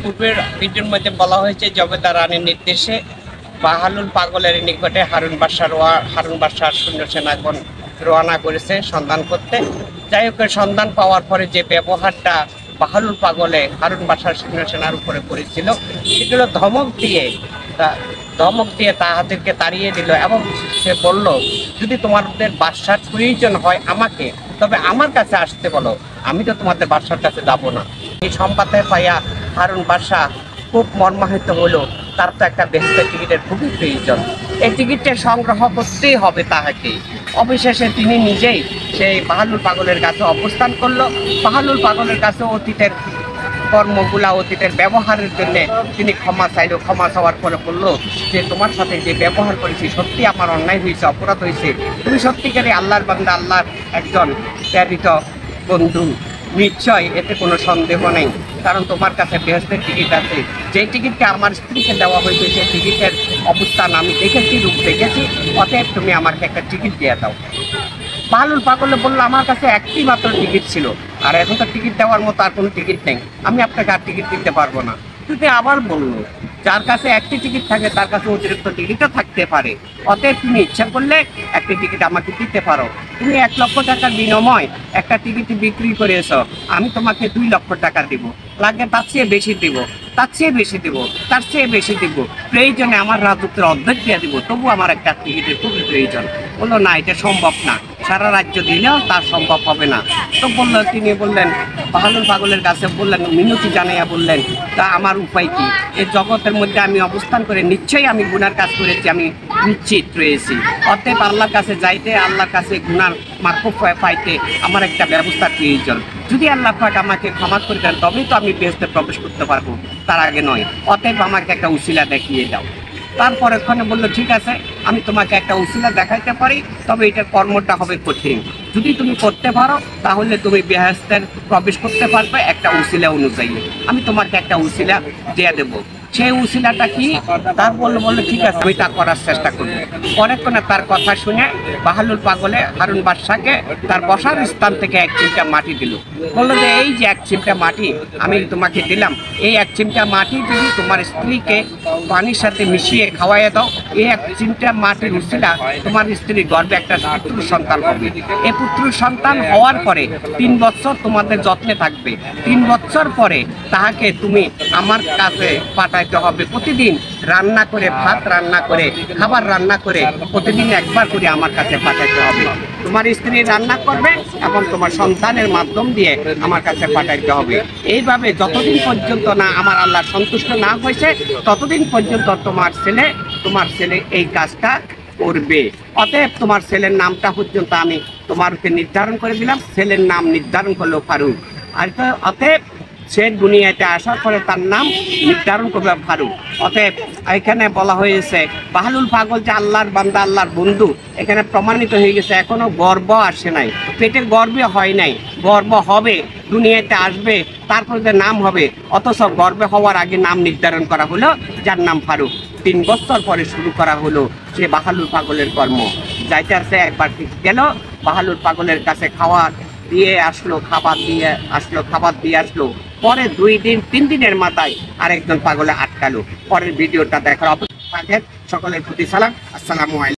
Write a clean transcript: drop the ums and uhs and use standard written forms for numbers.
পূর্বের ভিডিওর মধ্যে বলা হয়েছে জবেদা রানীর নির্দেশে বাহালুল পাগলের নিকটে হারুন বাদশাহ সৈন্যসেনাগণ রওনা করেছে সন্ধান করতে। যাই হোক, সন্ধান পাওয়ার পরে যে ব্যবহারটা বাহালুল পাগলে হারুন বাদশাহ সৈন্যসেনার উপরে করেছিল সেগুলো ধমক দিয়ে তাহাদেরকে তাড়িয়ে দিল এবং সে বলল, যদি তোমাদের বাদশার প্রয়োজন হয় আমাকে, তবে আমার কাছে আসতে বলো, আমি তো তোমাদের বাদশার কাছে যাবো না। এই সংবাদে পাইয়া হারুন বাদশাহ খুব মর্মাহত হলো। তার তো একটা বেহেশতের টিকিটের খুবই প্রয়োজন, এই টিকিটটা সংগ্রহ করতেই হবে তাহাকে। অবশেষে তিনি নিজেই সেই বাহালুল পাগলের কাছে অবস্থান করলো। বাহালুল পাগলের কাছে অতীতের কর্মগুলা, অতীতের ব্যবহারের জন্য তিনি ক্ষমা চাইলো। ক্ষমা চাওয়ার পরে বললো যে, তোমার সাথে যে ব্যবহার করেছি সত্যি আমার অন্যায় হয়েছে, অপরাধ হয়েছে। তুমি সত্যিকারই আল্লাহর বান্দা, আল্লাহর একজন প্রেরিত বন্ধু, নিশ্চয় এতে কোনো সন্দেহ নেই। কারণ তোমার কাছে বেহেশতের টিকিট আছে। যে টিকিটটা আমার স্ত্রীকে দেওয়া হয়েছে সেই টিকিটের অবস্থান আমি দেখেছি, রূপ দেখেছি, অতএব তুমি আমাকে একটা টিকিট দিয়ে দাও। বাহালুল পাগলে বললো, আমার কাছে একটি মাত্র টিকিট ছিল, আর এখন তো টিকিট দেওয়ার মতো আর কোনো টিকিট নেই, আমি আপনাকে আর টিকিট দিতে পারবো না। কিন্তু আবার বললো, যার কাছে একটি টিকিট থাকে তার কাছে অতিরিক্ত টিকিটও থাকতে পারে, অতএব তুমি ইচ্ছা করলে একটি টিকিট আমাকে দিতে পারো। তুমি 1 লক্ষ টাকার বিনিময় একটা টিকিট বিক্রি করেছো, আমি তোমাকে 2 লক্ষ টাকা দিব, লাগে তার চেয়ে বেশি দিব, তার চেয়ে বেশি দিব, তার চেয়ে বেশি দিব, প্রয়োজনে আমার রাজত্বের অর্ধেক দিয়ে দিব, তবু আমার একটা টিকিটের খুবই প্রয়োজন। বললো, না, এটা সম্ভব না, সারা রাজ্য দিলেও তার সম্ভব হবে না। তো তিনি বললেন, বাহালুল পাগলের কাছে বললেন, মিনতি জানাইয়া বললেন, তা আমার উপায় কি? এই জগতের মধ্যে আমি অবস্থান করে নিশ্চয়ই আমি গুনার কাজ করেছি, আমি নিশ্চিত রয়েছি, অতএব আল্লাহর কাছে যাইতে, আল্লাহর কাছে গুনার মারফত পাইতে আমার একটা ব্যবস্থার প্রয়োজন। যদি আল্লাহ পাক আমাকে ক্ষমা করে দেন তবেই তো আমি বেহেশতে প্রবেশ করতে পারবো, তার আগে নয়। অতএব আমাকে একটা উসিলা দেখিয়ে দাও। তারপরে ওখানে বললো, ঠিক আছে, আমি তোমাকে একটা উসিলা দেখাইতে পারি, তবে এটার কর্মটা হবে কঠিন। যদি তুমি করতে পারো তাহলে তুমি বেহেশতে প্রবেশ করতে পারবে একটা উসিলা অনুযায়ী। আমি তোমাকে একটা উসিলা দিয়ে দেবো। সেই উসিলাটা কি? তার বললো, ঠিক আছে, আমি তা করার চেষ্টা করবো। পরেক্ষণে তার কথা শুনে বাহালুল পাগলে হারুন বাদশাকে তার বসার স্থান থেকে 1 চিমটা মাটি দিল। বললো যে, এই যে 1 চিমটা মাটি আমি তোমাকে দিলাম, এই 1 চিমটা মাটি যদি তোমার স্ত্রীকে পানির সাথে মিশিয়ে খাওয়াইয়া দাও, এই 1 চিমটা মাটির উসিলা তোমার স্ত্রীর গর্ভে একটা পুত্র সন্তান হবে। এই পুত্র সন্তান হওয়ার পরে 3 বছর তোমাদের যত্নে থাকবে। 3 বছর পরে তাহাকে তুমি আমার কাছে পাঠাইতে হবে। প্রতিদিন রান্না করে, ভাত রান্না করে, খাবার রান্না করে প্রতিদিন একবার করে আমার কাছে পাঠাইতে হবে। তোমার স্ত্রী রান্না করবে এবং তোমার সন্তানের মাধ্যম দিয়ে আমার কাছে পাঠাইতে হবে। এইভাবে যতদিন পর্যন্ত না আমার আল্লাহ সন্তুষ্ট না হয়েছে ততদিন পর্যন্ত তোমার ছেলে এই কাজটা করবে। অতএব তোমার ছেলের নামটা পর্যন্ত আমি তোমাকে নির্ধারণ করে দিলাম। ছেলের নাম নির্ধারণ করলো ফারুক। আর অতএব সে দুনিয়াতে আসার পরে তার নাম নির্ধারণ করবে ফারুক। অতএব এখানে বলা হয়েছে বাহালুল পাগল যে আল্লাহর বান্দা, আল্লাহর বন্ধু, এখানে প্রমাণিত হয়ে গেছে। এখনো গর্ব আসে নাই, পেটের গর্বে হয় নাই, গর্ব হবে, দুনিয়াতে আসবে, তারপরে যে নাম হবে। অথচ গর্বে হওয়ার আগে নাম নির্ধারণ করা হলো, যার নাম ফারুক। 3 বছর পরে শুরু করা হলো সে বাহালুল পাগলের কর্ম। যাইতে আসে একবার গেল বাহালুল পাগলের কাছে, খাবার দিয়ে আসলো, খাবার দিয়ে আসলো। পরে 2 দিন 3 দিনের মাথায় আরেকজন পাগলে আটকালো। পরের ভিডিওটা দেখার অপেক্ষা। সকলের প্রতি সালাম, আসসালামু আলাইকুম।